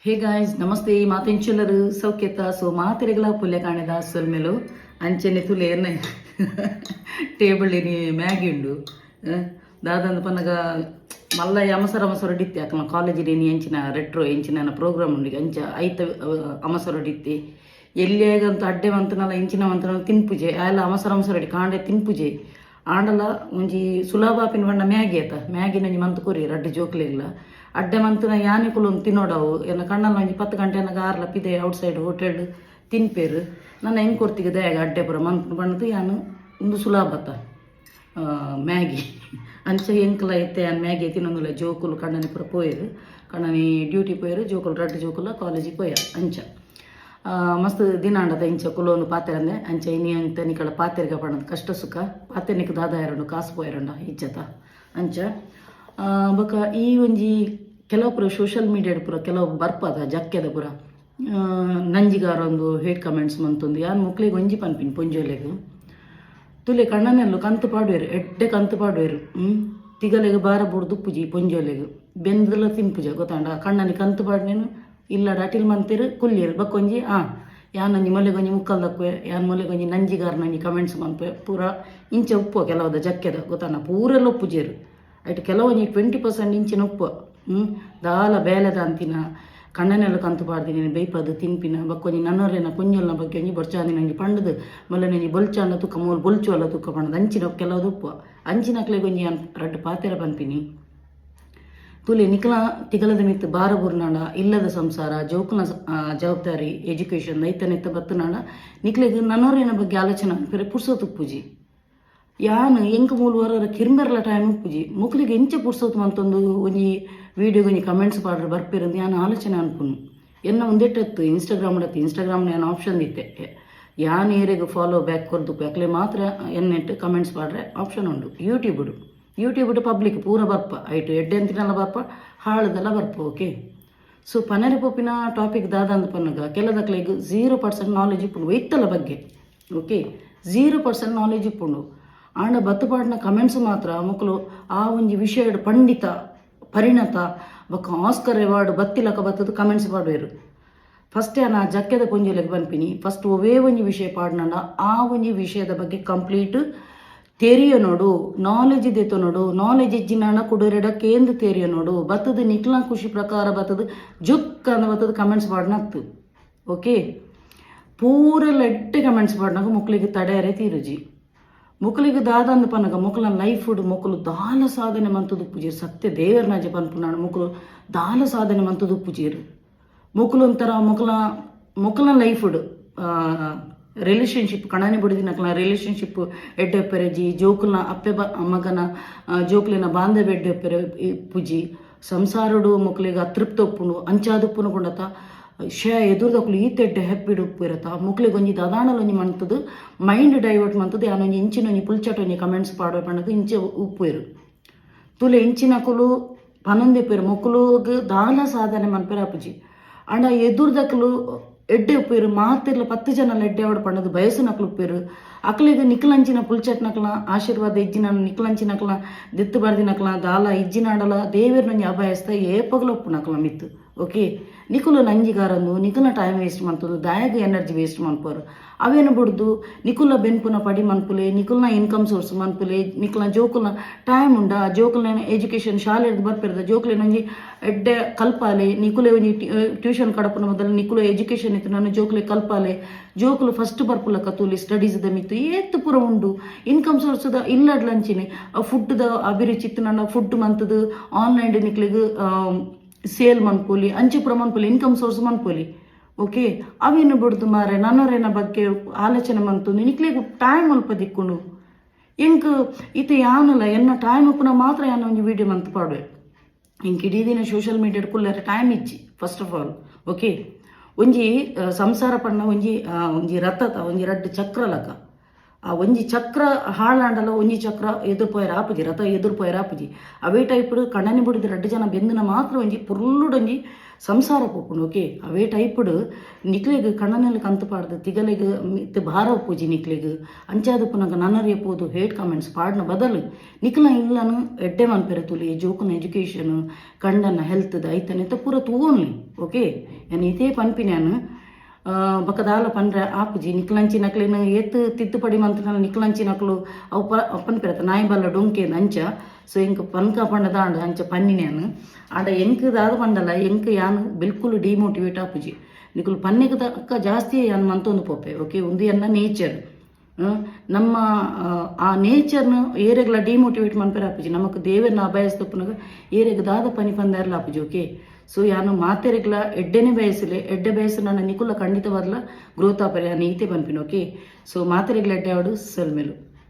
hey guys ನಮಸ್ತೆ ಮಾತೆಂಚುಲರು ಸೌಖ್ಯತ so ಮಾತೆರೆಗಳ ಪುಲ್ಯ ಕಾಣಿದ ಸೊಲ್ಮೆಲು ಅಂಚೆನೆ ತುಲೆ ಎನ್ನ ಟೇಬಲ್ಲಿನಿ ಮ್ಯಾಗಿ ಉಂಡು ದಾದಂದು ಪನ್ನಗ ಮಲ್ಲ ಅಮಸರ ಡಿತ್ತೆ ಅಕ್ಕ ಕಾಲೇಜಿಡೇನಿ ಎಂಚಿನ ರೆಟ್ರೋ ಎಂಚಿನ ಪ್ರೋಗ್ರಾಮ್ ಉಂಡು ಅಂಚ ಐತ ಅಮಸರ ಡಿತ್ತೆ ಎಲ್ಲಿಯಾಗಂತ ಅಡ್ಡೆ ಮಂತನಲ್ಲ ಇಂಚಿನ ಮಂತನ ತಿನ್ಪುಜೆ ಆಯಲ ಅಮಸರ ಅಡಿ ಕಾಂಡೆ ತಿನ್ಪುಜೆ ಆಂಡಲ ಒಂಜಿ ಸುಲಭಾಪಿನ ಬಣ್ಣ ಮ್ಯಾಗಿ ಆತ ಮ್ಯಾಗಿ ನಂಜಿ ಮಂತ್ ಕೊರಿ ಅಡ್ಡೆ ಜೋಕ್ಲೆಗ್ಲ ಅಡ್ಡೆ ಮಂತನ ಯಾನೆ ಕುಲೊಂದು ತಿನ್ನೋಡವು ಎನ್ನ ಕಣ್ಣಲ್ಲಿ ಒಂಜಿ 10 ಗಂಟೆನಾಗ ಆರ್ಲ ಪಿದೆ ಔಟ್ಸೈಡ್ ಹೋಟೆಲ್ ತಿನ್ಪೇರು ನನ್ನ ಹೆಂಗೆ ಕೊಡ್ತಿಗೆ ದಯಾಗ ಅಡ್ಡೆ ಪುರ ಮಂತ್ ಬಣ್ಣದು ಯಾನು ಒಂದು ಸುಲಭತ ಮ್ಯಾಗಿ ಅಂಚ ಎಂಕಲ ಎತ್ತೆ ಯಾನು ಮ್ಯಾಗಿ ತಿನ್ನೊಂದುಲ್ಲ ಜೋಕುಲು ಕಣ್ಣನಿ ಪುರ ಪೋಯರು ಕಣ್ಣನಿ ಡ್ಯೂಟಿ ಪೋಯರು ಜೋಕುಲು ರಡ್ಡು ಜೋಕುಲ ಕಾಲೇಜಿಗೆ ಪೋಯ ಅಂಚ ಮಸ್ತ್ ದಿನ ಅಂಡದ ಇಂಚ ಕುಲೋನು ಪಾತೆರ ಅಂದೆ ಅಂಚ ಇನಿ ಅಂತ ನಿಕಳ ಪಾತೆರ್ಗ ಪಡೋದು ಕಷ್ಟ ಸುಖ ಪಾತೆರ್ನಿಕ್ ದಾದ ಎರಡು ಕಾಸು ಪೋಯರಂಡ ಇಜ್ಜತ ಅಂಚ ಬೊಕ ಈ ಒಂಜಿ ಕೆಲವು ಪುರ ಸೋಷಿಯಲ್ ಮೀಡಿಯಾಡ್ ಪುರ ಕೆಲವು ಬರ್ಪದ ಜಕ್ಕೆದ ಪುರ ನಂಜಿಗಾರೊಂದು ಹೇಟ್ ಕಮೆಂಟ್ಸ್ ಮಂತೊಂದು ಯಾನ್ ಮುಕ್ಳಿಗೆ ಒಂಜಿ ಪನ್ಪಿನ್ ಪೊಂಜೋಲೆಗು ತುಲೆ ಕಣ್ಣನೆಲ್ಲು ಕಂತು ಪಾಡುವೆರು ಎಡ್ಡೆ ಕಂತು ಪಾಡುವೆರು ತಿಗಲೆಗೆ ಬಾರ ಬುಡ್ದು ಪುಜಿ ಪೊಂಜೋಲೆಗು ಬೆಂದಲ ತಿನ್ಪುಜ ಗೊತ್ತಾಂಡ ಕಣ್ಣನಿ ಕಂತು ಪಾಡ್ನೇನು ಇಲ್ಲಡ ಅಟಿಲ್ ಮಂತಿರು ಕುಲ್ಲಿಯರು ಬಕ್ಕೊಂಜಿ ಯಾನ್ ನಂಜಿ ಮೊಲೆಗೊಂಜಿ ಮುಕ್ಕಲ್ ದಕ್ಕುವೆ ಯಾನ್ ಮೊಲೆಗೊಂಜಿ ನಂಜಿಗಾರ ನಂಜಿ ಕಮೆಂಟ್ಸ್ ಮಂಪೆ ಪೂರ ಇಂಚೆ ಉಪ್ಪು ಕೆಲವದ ಜಕ್ಕೆದ ಗೊತ್ತಾನ ಪೂರೆಲ್ಲ ಉಪ್ಪುಜೇರು ಐಟ್ ಕೆಲವೊಂಜಿ 20% ಇಂಚಿನ ಉಪ್ಪು ದಾಲ ಬೇಲೆದ ಅಂತಿನ ಕಣ್ಣನೆಲ್ಲ ಕಂತು ಪಾಡ್ದಿನಿ ಬೈಪದು ತಿನ್ಪಿನ ಬಕ್ಕೊಂಜಿ ನನ್ನೊರೆನ ಕುಂಜಲ್ನ ಬಗ್ಗೆ ಒಂಜಿ ಬೊರ್ಚಾಂದಿ ನಂಜಿ ಪಂಡದು ಮಲ್ಲ ನಂಜಿ ಬೊಲ್ಚಾಂಡ ತುಕ್ಕ ಮೂಲು ಬೊಲ್ಚು ಅಲ್ಲ ತುಕ್ಕ ಪಂಡದು ಅಂಚಿನ ಕೆಲವದು ಉಪ್ಪು ಅಂಚಿನಕ್ಲೆಗೊಂಜಿ ಯಾನ್ ರಡ್ಡು ಪಾತೆರ ಪನ್ಪಿನಿ ತುಲೆ ನಿಕಲ ತಿಗಲದ ಮಿತ್ತು ಬಾರ ಬುರ್ನಾಡ ಇಲ್ಲದ ಸಂಸಾರ ಜೋಕುಲ ಜವಾಬ್ದಾರಿ ಎಜುಕೇಷನ್ ನೈತ ಬತ್ತನಾಡ ನಿಕ್ಲೆಗೆ ನನ್ನೊರೇನ ಬಗ್ಗೆ ಆಲೋಚನೆ ಅನ್ಪರೆ ಪುರ್ಸೋತು ಪೂಜಿ ಯಾನ್ ಎಂಕ ಮೂಲ ಕಿರ್ಮೆರ್ಲ ಟೈಮ್ ಉಪ್ಪುಜಿ ಮುಕ್ಲಿಗೆ ಎಂಚ ಪುರ್ಸೋತು ಅಂತೊಂದು ಒಂಜಿ ವೀಡಿಯೋಗೆ ಒಂಜಿ ಕಮೆಂಟ್ಸ್ ಪಾಡ್ರೆ ಬರ್ಪಿರಂದು ಯಾನ್ ಆಲೋಚನೆ ಅನ್ಪುನು ಎನ್ನ ಒಂದೆಟ್ಟತ್ತು ಇನ್ಸ್ಟಾಗ್ರಾಮ್ನ ಯಾನ್ ಆಪ್ಷನ್ ಇತ್ತೆ ಯಾನ್ ಏರೆಗೆ ಫಾಲೋ ಬ್ಯಾಕ್ ಕೊರ್ದು ಅಕ್ಲೆ ಮಾತ್ರ ಎನ್ನೆಟ್ಟು ಕಮೆಂಟ್ಸ್ ಪಾಡ್ರೆ ಆಪ್ಷನ್ ಉಂಡು ಯೂಟ್ಯೂಬ್ ಪಬ್ಲಿಕ್ ಪೂರ ಬರ್ಪ ಐಟು ಎಡ್ಡೆ ಅಂತಿನಲ್ಲ ಬರ್ಪ ಹಾಳದೆಲ್ಲ ಬರ್ಪ ಓಕೆ ಸೊ ಪನರೆ ಪೋಪಿನ ಟಾಪಿಕ್ ದಾದಂದು ಪನ್ನಗ ಕೆಲದಕ್ಲೆಗ್ 0% ನಾಲೆಜ್ ಇಪ್ಪುಂಡು ವೈತ್ತಲ ಬಗ್ಗೆ ಓಕೆ 0% ನಾಲೆಜ್ ಇಪ್ಪುಂಡು ಆಂಡ ಬತ್ತುಪಾಡಿನ ಕಮೆಂಟ್ಸ್ ಮಾತ್ರ ಮಕ್ಕಳು ಆ ಒಂಜಿ ವಿಷಯಡ್ ಪಂಡಿತ ಪರಿಣತ ಬೊಕ್ಕ ಆಸ್ಕರ್ ಅವಾರ್ಡ್ ಬತ್ತಿಲಕ ಬತ್ತದು ಕಮೆಂಟ್ಸ್ ಪಾಡುವೆರು ಫಸ್ಟ್ ನಾ ಜಕ್ಕೆದ ಪೊಂಜಲೆಗೆ ಪನ್ಪಿನಿ ಫಸ್ಟ್ ಒವೇ ಒಂಜಿ ವಿಷಯ ಪಾಡ್ನಂಡ ಆ ಒಂಜಿ ವಿಷಯದ ಬಗ್ಗೆ ಕಂಪ್ಲೀಟ್ ತೆರಿಯ ನೋಡು ನಾಲೆಜ್ ಇದೆತೋ ನೋಡು ನಾಲೆಜ್ ಇಜ್ಜಿನ ಕುಡುರೆಡ ಕೇಂದ್ರ ತೆರಿಯ ನೋಡು ಬತ್ತದು ನಿಕ್ಲ ಖುಷಿ ಪ್ರಕಾರ ಬತ್ತದು ಜುಕ್ ಅಂದ ಬತ್ತದು ಕಮೆಂಟ್ಸ್ ಪಾಡ್ನಾಗ್ತು ಓಕೆ ಪೂರೆಲ್ಲ ಎಡ್ಡೆ ಕಮೆಂಟ್ಸ್ ಪಾಡ್ನಾಗ ಮುಕ್ಳಿಗೆ ತಡೆಯರೆ ತೀರುಜಿ ಮುಕ್ಲಿಗೆ ದಾದಂದು ಪನ್ನಗ ಮುಕ್ಲ ಲೈಫ್ ಮುಕ್ಕಲು ದಾಲ ಸಾಧನೆ ಮಂತದು ಪೂಜೀರು ಸತ್ಯ ದೇವರನಾಜ ಪನ್ಪುನಾಡು ಮುಕ್ಕಲು ದಾಲ ಸಾಧನೆ ಮಂತದು ಪೂಜೀರು ಮುಕ್ಕಲು ಒಂಥರ ಮುಕ್ಲ ಲೈಫ್ ರಿಲೇಷನ್ಶಿಪ್ ಕಣಾನಿ ಬುಡಿದಿನಕ್ಲ ರಿಲೇಷನ್ಶಿಪ್ ಎಡ್ಡೆಪ್ಪೆರೆಜಿ ಜೋಕುಲ್ನ ಅಪ್ಪೆ ಮಗನ ಜೋಕ್ಲಿನ ಬಾಂಧವ್ಯ ಎಡ್ಡೆಪ್ಪೆರೆ ಪೂಜಿ ಸಂಸಾರಡು ಮುಕ್ಲಿಗೆ ಅತೃಪ್ತ ಉಪ್ಪುನು ಅಂಚಾದುಪ್ಪುನು ಕೊಂಡತ ಎದುರ್ದಕ್ಲು ಈತೆಡ್ಡೆ ಹೆಪ್ಪಿಡು ಉಪ್ಪು ಇರತ್ತ ಮುಕ್ಲಿಗೆ ಒಂಜಿ ದದಾಣಲೊಂಜಿ ಮಂತದ್ದು ಮೈಂಡ್ ಡೈವರ್ಟ್ ಮಂತದ್ದು ಯಾನೊಂಜಿ ಇಂಚಿನೊಂಜಿ ಪುಲ್ಚಟೊಂಜಿ ಕಮೆಂಟ್ಸ್ ಪಾಡುವ ಪಣ್ಣದು ಇಂಚೆ ಉಪ್ಪು ಇರು ತುಲೆ ಇಂಚಿನಕುಲು ಪನೊಂದೆಪ್ಪೇರು ಮುಕ್ಕುಲುಗ್ ದಾಲ ಸಾಧನೆ ಮನ್ಪೆರ ಅಪ್ಪುಜಿ ಅಂಡ ಎದುರ್ದಕ್ಲು ಎಡ್ಡೆ ಉಪ್ಪೇರು ಮಾತಿರ್ಲ 10 ಜನಲ್ಲ ಎಡ್ಡೆ ಆವಡ ಪಣ್ಣದು ಬಯಸು ನಕ್ಲು ಉಪ್ಪೇರು ಅಕ್ಲಿಗೆ ನಿಕ್ಲಂಚಿನ ಪುಲ್ಚಟ್ ನಕ್ಲ ಆಶೀರ್ವಾದ ಇಜ್ಜಿನ ನಿಕ್ಲಂಚಿನಕ್ಲ ದಿತ್ತು ಬರ್ದಿನಕ್ಲ ದಾಲ ಇಜ್ಜಿನಾಡಲ ದೇವೇರ್ನೊಂಜಿ ಅಭಯಸ್ತ ಏಪಗಲ ಉಪ್ಪು ನಕ್ಲ ಮಿತ್ತು ಓಕೆ ನಿಕುಲು ನಂಜಿಗಾರನು ನಿಕುಲ ಟೈಮ್ ವೇಸ್ಟ್ ಮಂತದು ದಾಯಾಗ ಎನರ್ಜಿ ವೇಸ್ಟ್ ಮನ್ಪೋರು ಅವೇನು ಬಿಡ್ದು ನಿಕುಲ ಬೆನ್ಪುನ ಪಡಿ ಮನ್ಪುಲೆ ನಿಕುಲ್ನ ಇನ್ಕಮ್ ಸೋರ್ಸ್ ಮನ್ಪುಲೆ ನಿಕುಲ ಜೋಕುಲ್ನ ಟೈಮ್ ಉಂಡ ಜೋಕುಲ್ನ ಎಜುಕೇಷನ್ ಶಾಲೆ ಬರ್ಪಿರದ ಜೋಕುಲೇನ ಒಂಜಿ ಎಡ್ಡೆ ಕಲ್ಪಾಲೆ ನಿಕುಲೆ ಒಂಜಿ ಟ್ಯೂಷನ್ ಕಡಪನ ಮೊದಲು ನಿಕುಲ ಎಜುಕೇಷನ್ ಇತ್ತು ನಾನು ಜೋಕುಲೆ ಕಲ್ಪಾಲೆ ಜೋಕುಲು ಫಸ್ಟ್ ಬರ್ಪುಲ ಕತೂಲಿ ಸ್ಟಡೀಸ್ದ ಮಿತ್ತು ಏತ್ತು ಪುರ ಉಂಡು ಇನ್ಕಮ್ ಸೋರ್ಸ್ದ ಇಲ್ಲಡ್ಲಂಚಿನಿ ಫುಡ್ದ ಅಭಿರುಚಿ ಇತ್ತು ನನ್ನ ಫುಡ್ ಮಂತದು ಆನ್ಲೈನ್ ನಿಕ್ಲಿಗೆ ಸೇಲ್ ಮನ್ಪೋಲಿ ಅಂಚಿಪುರ ಮನ್ಪೋಲಿ ಇನ್ಕಮ್ ಸೋರ್ಸ್ ಮನ್ಪೋಲಿ ಓಕೆ ಅವೇನು ಬಿಡ್ದು ಮಾರೆ ನನ್ನೊರೇನ ಬಗ್ಗೆ ಆಲೋಚನೆ ಮಂತು ನಿಕ್ಲಿಗೆ ಟೈಮ್ ಅಲ್ಪ ದಿಕ್ಕುಂಡು ಎಂಕ್ ಇತ್ತು ಯಾನಲ್ಲ ಎನ್ನ ಟೈಮ್ ಉಪ್ಪುನ ಮಾತ್ರ ಯಾನ ಒಂಜಿ ವಿಡಿಯೋ ಮಂತ್ ಪಾಡುವೆ ಇಂಕ್ ಇಡೀ ದಿನ ಸೋಷಿಯಲ್ ಮೀಡಿಯಾಡ್ ಕುಲ್ಲರೆ ಟೈಮ್ ಇಜ್ಜಿ ಫಸ್ಟ್ ಆಫ್ ಆಲ್ ಓಕೆ ಒಂಜಿ ಸಂಸಾರ ಪಣ್ಣ ಒಂಜಿ ರಥತ ಒಂಜಿ ರಡ್ಡು ಚಕ್ರಲಕ ಆ ಒಂಜಿ ಚಕ್ರ ಹಾಳಾಂಡಲ ಒಂಜಿ ಚಕ್ರ ಎದುರುಪೋಯರ ಆಪುಜಿ ರಥ ಎದುರುಪೋಯರ ಆಪುಜಿ ಅವೇ ಟೈಪ್ಡ್ ಕಣ್ಣನಿ ಬುಡಿದ 2 ಜನ ಬೆಂದಿನ ಮಾತ್ರ ಒಂಜಿ ಪುರ್ಲುಡೊಂಜಿ ಸಂಸಾರ ಪೋಪುಂಡು ಓಕೆ ಅವೇ ಟೈಪ್ಡ್ ನಿಕ್ಲೆಗ್ ಕಣ್ಣನೆಲ್ಲ ಕಂತು ಪಾಡ್ದು ತಿಗಲೆಗ್ ಮಿತ್ ಭಾರ ಉಪ್ಪುಜಿ ನಿಕ್ಲೆಗ್ ಅಂಚಾದ ಪುನಗ ನನ್ನರಿಯ ಪೋದು ಹೇಟ್ ಕಾಮೆಂಟ್ಸ್ ಪಾಡ್ನ ಬದಲು ನಿಕ್ಲ ಇಲ್ಲನು ಎಡ್ಡೆ ಮನ್ಪೆರೆ ತುಲಿ ಜೋಕುನ ಎಜುಕೇಷನ್ ಕಂಡನ ಹೆಲ್ತ್ ಐತನೆತ್ತ ಪೂರ ತೂವೊನ್ಲಿ ಓಕೆ ನಾನು ಇದೇ ಪನ್ಪಿನ್ಯಾನು ಬಕದಾಲ ಪಂಡ್ರೆ ಆಪುಜಿ ನಿಕ್ಲಂಚಿ ನಕ್ಲಿನ ಏತ್ ತಿದ್ದುಪಡಿ ಮಂತ್ರ ನಿಕ್ಲಂಚಿ ನಕ್ಲು ಅವು ಪನ್ಪಿರತ್ತ ನಾಯಿ ಬಲ್ಲ ಡೊಂಕೆ ಅಂಚ ಸೊ ಎಂಕ್ ಪನ್ಕ ಪಂಡ ದಾಂಡ ಅಂಚ ಪನ್ನಿನ್ಯಾನು ಆಡ ಎಂಕ್ ದಾದ ಪಂಡಲ ಎಂಕ್ ಯಾನು ಬಿಲ್ಕುಲ್ ಡಿಮೋಟಿವೇಟ್ ಆಪುಜಿ ನಿಕುಲು ಪನ್ನೆಗ್ ತಕ್ಕ ಜಾಸ್ತಿ ಯಾನು ಮಂತೊಂದು ಪೋಪೆ ಓಕೆ ಒಂದು ಎನ್ನ ನೇಚರ್ ನಮ್ಮ ಆ ನೇಚರ್ನ ಏರೆಗ್ಲ ಡಿಮೋಟಿವೇಟ್ ಮನ್ಪೆರ ಆಪುಜಿ ನಮಕ್ ದೇವರನ್ನ ಅಭಯಸ್ತಪ್ಪನಾಗ ಏರೆಗ್ ದಾದ ಪನಿ ಪಂದಾರ್ಲ ಆಪುಜಿ ಓಕೆ ಸೊ ಯಾನು ಮಾತೆರೆಗ್ಲ ಎಡ್ಡೆನೆ ಬಯಸಲೆ ಎಡ್ಡೆ ಬಯಸು ನನ್ನ ನಿಕುಲ ಖಂಡಿತವಾದ್ಲ ಗ್ರೋತ್ ಆಪರೆ ನೀತೆ ಪನ್ಪಿನ ಓಕೆ ಸೊ ಮಾತೆರೆಗ್ಲ ಎಡ್ಡೆ ಆಡು ಸೆಲ್ಮೆಲು